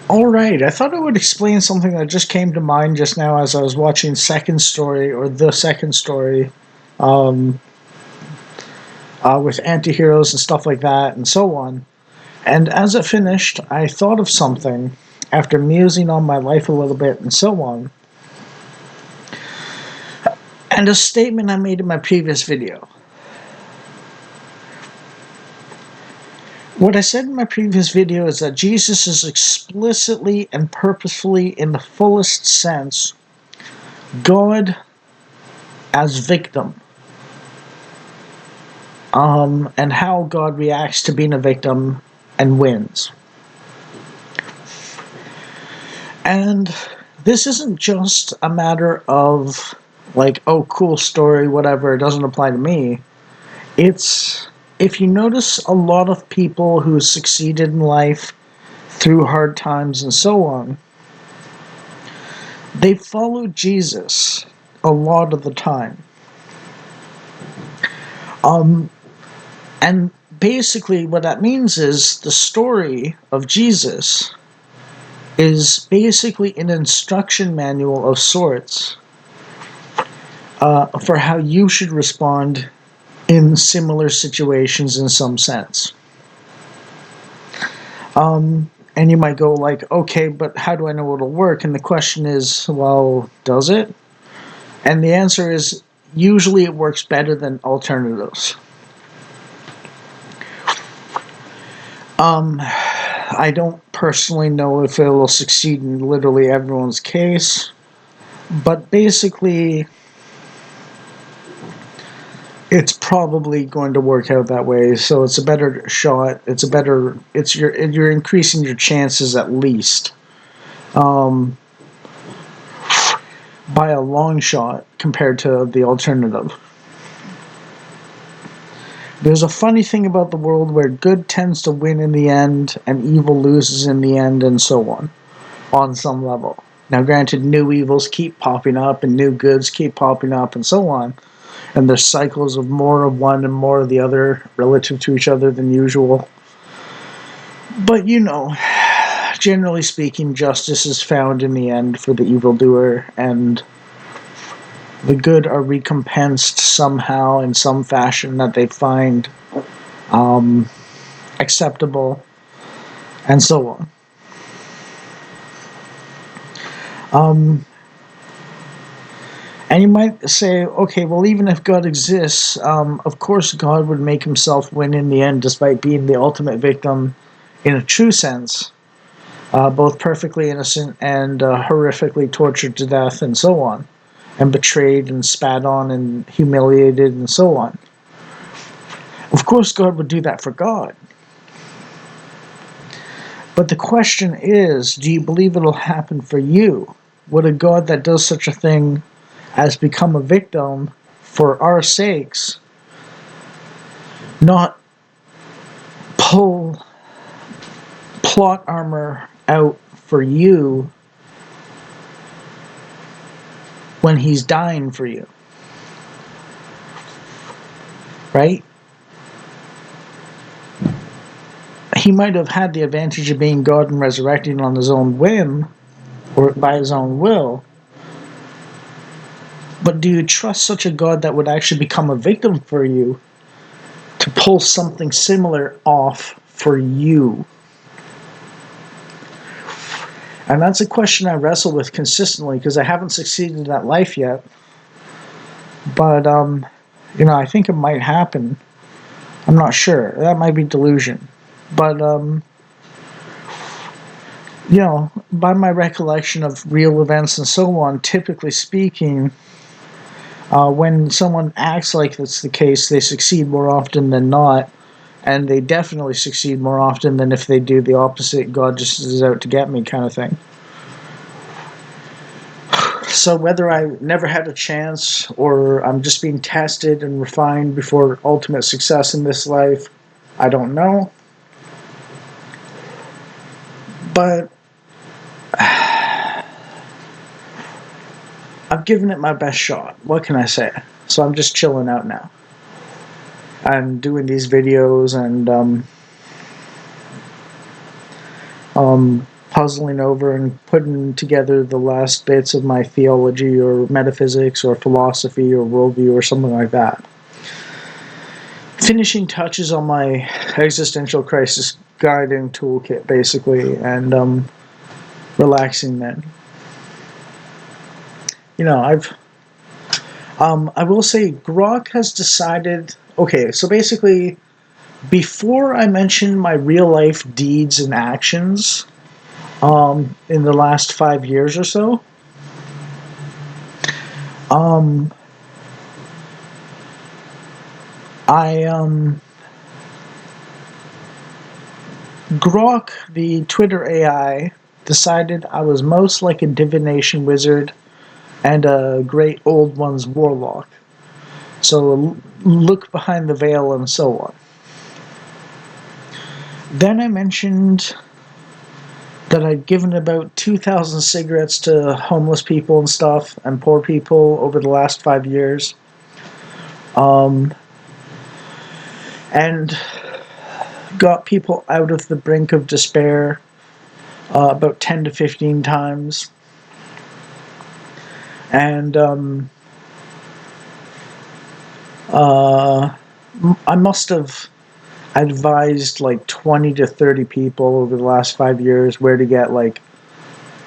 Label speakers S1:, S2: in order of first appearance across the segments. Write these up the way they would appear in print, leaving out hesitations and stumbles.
S1: Alright, I thought I would explain something that just came to mind just now as I was watching Second Story, or The Second Story, um, with antiheroes and stuff like that, and so on. And as it finished, I thought of something after musing on my life a little bit and so on, and a statement I made in my previous video. What I said in my previous video is that Jesus is explicitly and purposefully, in the fullest sense, God as victim. And how God reacts to being a victim and wins. And this isn't just a matter of, like, oh, cool story, whatever, it doesn't apply to me. It's, if you notice a lot of people who succeeded in life through hard times and so on, they followed Jesus a lot of the time. And basically what that means is the story of Jesus is basically an instruction manual of sorts for how you should respond in similar situations in some sense. And you might go like, okay, but how do I know it'll work? And the question is, well, does it? And the answer is, usually it works better than alternatives. I don't personally know if it will succeed in literally everyone's case, but basically, it's probably going to work out that way. So it's a better shot. You're increasing your chances at least, by a long shot compared to the alternative. There's a funny thing about the world where good tends to win in the end and evil loses in the end, and so on some level. Now, granted, new evils keep popping up and new goods keep popping up and so on, and there's cycles of more of one and more of the other relative to each other than usual. But generally speaking, justice is found in the end for the evildoer, and the good are recompensed somehow in some fashion that they find acceptable, and so on. And you might say, okay, well, even if God exists, of course God would make himself win in the end, despite being the ultimate victim in a true sense, both perfectly innocent and horrifically tortured to death and so on, and betrayed and spat on and humiliated and so on. Of course God would do that for God. But the question is, do you believe it'll happen for you? Would a God that does such a thing as become a victim for our sakes not pull plot armor out for you when he's dying for you? Right? He might have had the advantage of being God and resurrecting on his own whim, or by his own will. But do you trust such a God that would actually become a victim for you to pull something similar off for you? And that's a question I wrestle with consistently because I haven't succeeded in that life yet. But, I think it might happen. I'm not sure. That might be delusion. But, by my recollection of real events and so on, typically speaking, when someone acts like that's the case, they succeed more often than not. And they definitely succeed more often than if they do the opposite, God just is out to get me kind of thing. So whether I never had a chance or I'm just being tested and refined before ultimate success in this life, I don't know. But I've given it my best shot. What can I say? So I'm just chilling out now. I'm doing these videos and puzzling over and putting together the last bits of my theology or metaphysics or philosophy or worldview or something like that. Finishing touches on my existential crisis guiding toolkit, basically, and relaxing then. I will say Grok has decided. Okay, so basically, before I mention my real life deeds and actions, in the last 5 years or so, I Grok, the Twitter AI, decided I was most like a divination wizard and a great old one's warlock. So look behind the veil and so on. Then I mentioned that I'd given about 2,000 cigarettes to homeless people and stuff and poor people over the last 5 years. And got people out of the brink of despair about 10 to 15 times. And I must have advised like 20 to 30 people over the last 5 years where to get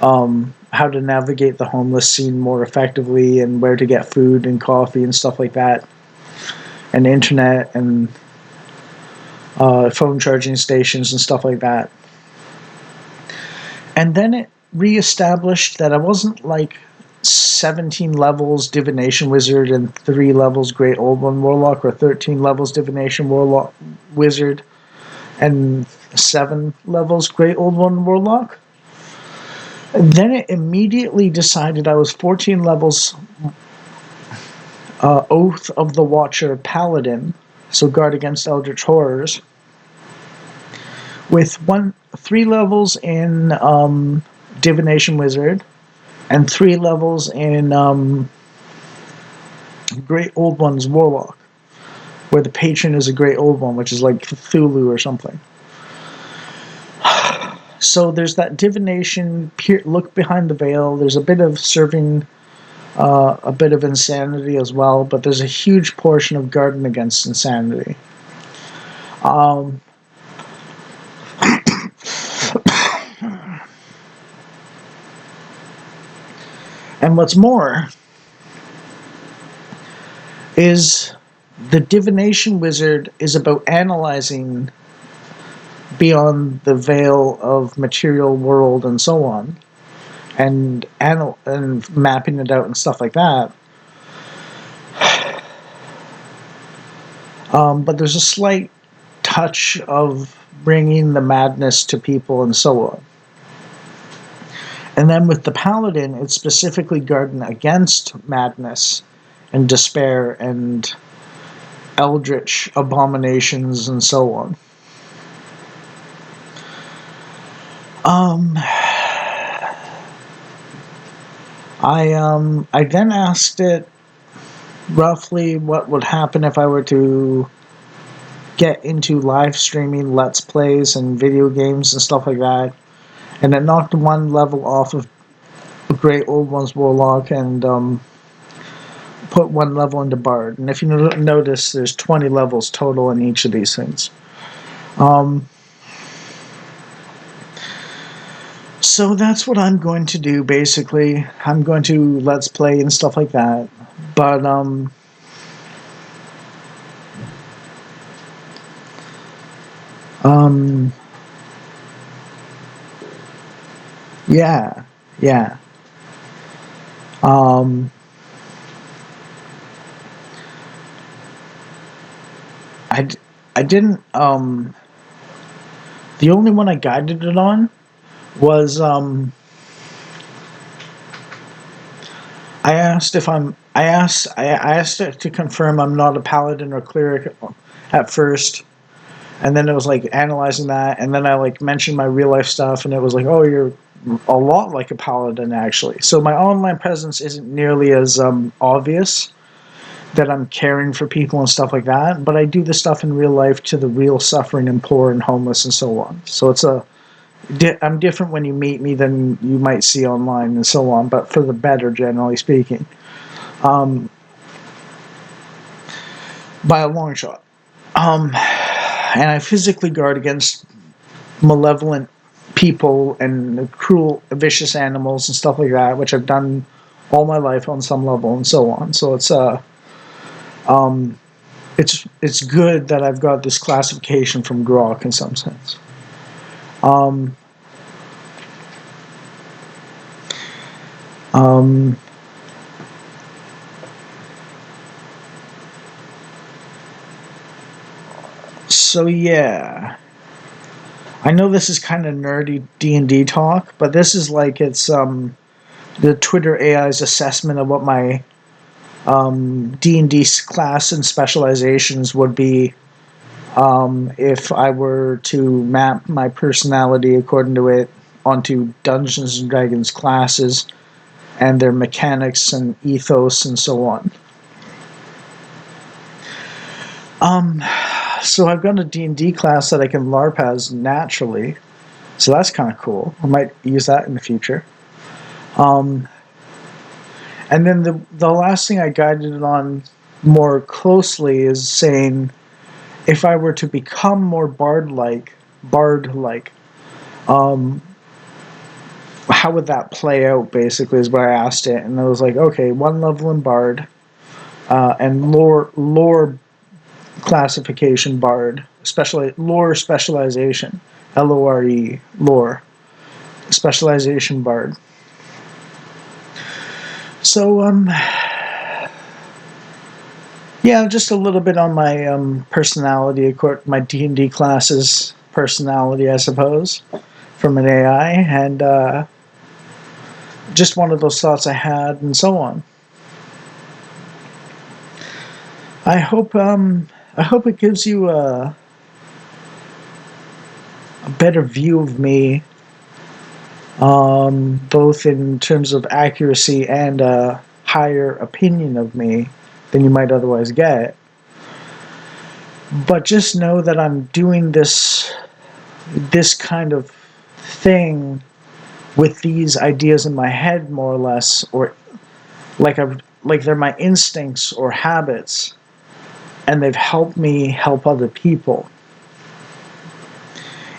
S1: how to navigate the homeless scene more effectively and where to get food and coffee and stuff like that, and internet and phone charging stations and stuff like that. And then it reestablished that I wasn't like 17 levels divination wizard and 3 levels great old one warlock, or 13 levels divination warlock wizard and 7 levels great old one warlock. And then it immediately decided I was 14 levels Oath of the Watcher paladin, so guard against eldritch horrors, with 3 levels in divination wizard and 3 levels in Great Old One's Warlock, where the patron is a Great Old One, which is like Cthulhu or something. So there's that divination, look behind the veil. There's a bit of serving, a bit of insanity as well, but there's a huge portion of guarding against insanity. And what's more is the divination wizard is about analyzing beyond the veil of material world and so on, and mapping it out and stuff like that. But there's a slight touch of bringing the madness to people and so on. And then with the paladin, it's specifically guarding against madness and despair and eldritch abominations and so on. I then asked it roughly what would happen if I were to get into live streaming Let's Plays and video games and stuff like that. And it knocked 1 level off of Great Old One's Warlock and put 1 level into Bard. And if you notice, there's 20 levels total in each of these things. So that's what I'm going to do, basically. I'm going to Let's Play and stuff like that. But, yeah. I didn't, the only one I guided it on was, I asked it to confirm I'm not a paladin or cleric at first, and then it was like analyzing that, and then I like mentioned my real life stuff, and it was like, oh, you're a lot like a paladin actually. So my online presence isn't nearly as obvious that I'm caring for people and stuff like that, but I do the stuff in real life to the real suffering and poor and homeless and so on. So I'm different when you meet me than you might see online and so on, but for the better, generally speaking, um, by a long shot. And I physically guard against malevolent people and cruel, vicious animals and stuff like that, which I've done all my life on some level and so on. So um, it's good that I've got this classification from Grok in some sense. Um, um, so yeah, I know this is kind of nerdy D&D talk, but this is like it's the Twitter AI's assessment of what my D&D class and specializations would be if I were to map my personality according to it onto Dungeons and Dragons classes and their mechanics and ethos and so on. Um, so I've got a D&D class that I can LARP as naturally, so that's kind of cool. I might use that in the future. Um, and then the last thing I guided it on more closely is saying if I were to become more bard-like, um, how would that play out? Basically, is what I asked it, and I was like, okay, one level in bard, and lore classification bard, especially lore specialization, LORE lore specialization bard. So yeah, just a little bit on my personality, my D&D classes personality, I suppose, from an AI, and just one of those thoughts I had, and so on. I hope it gives you a better view of me, both in terms of accuracy and a higher opinion of me than you might otherwise get. But just know that I'm doing this kind of thing with these ideas in my head, more or less, or like they're my instincts or habits, and they've helped me help other people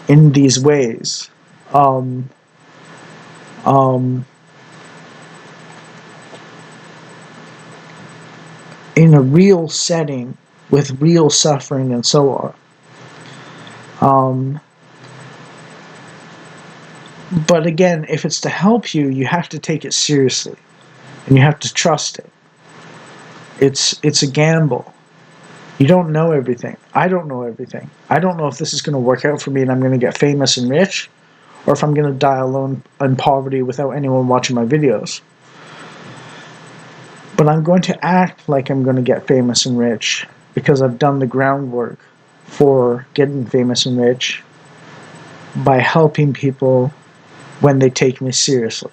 S1: in these ways. Um, um, in a real setting with real suffering and so on. But again, if it's to help you, you have to take it seriously and you have to trust it. It's a gamble. You don't know everything. I don't know everything. I don't know if this is going to work out for me and I'm going to get famous and rich, or if I'm going to die alone in poverty without anyone watching my videos. But I'm going to act like I'm going to get famous and rich because I've done the groundwork for getting famous and rich by helping people when they take me seriously.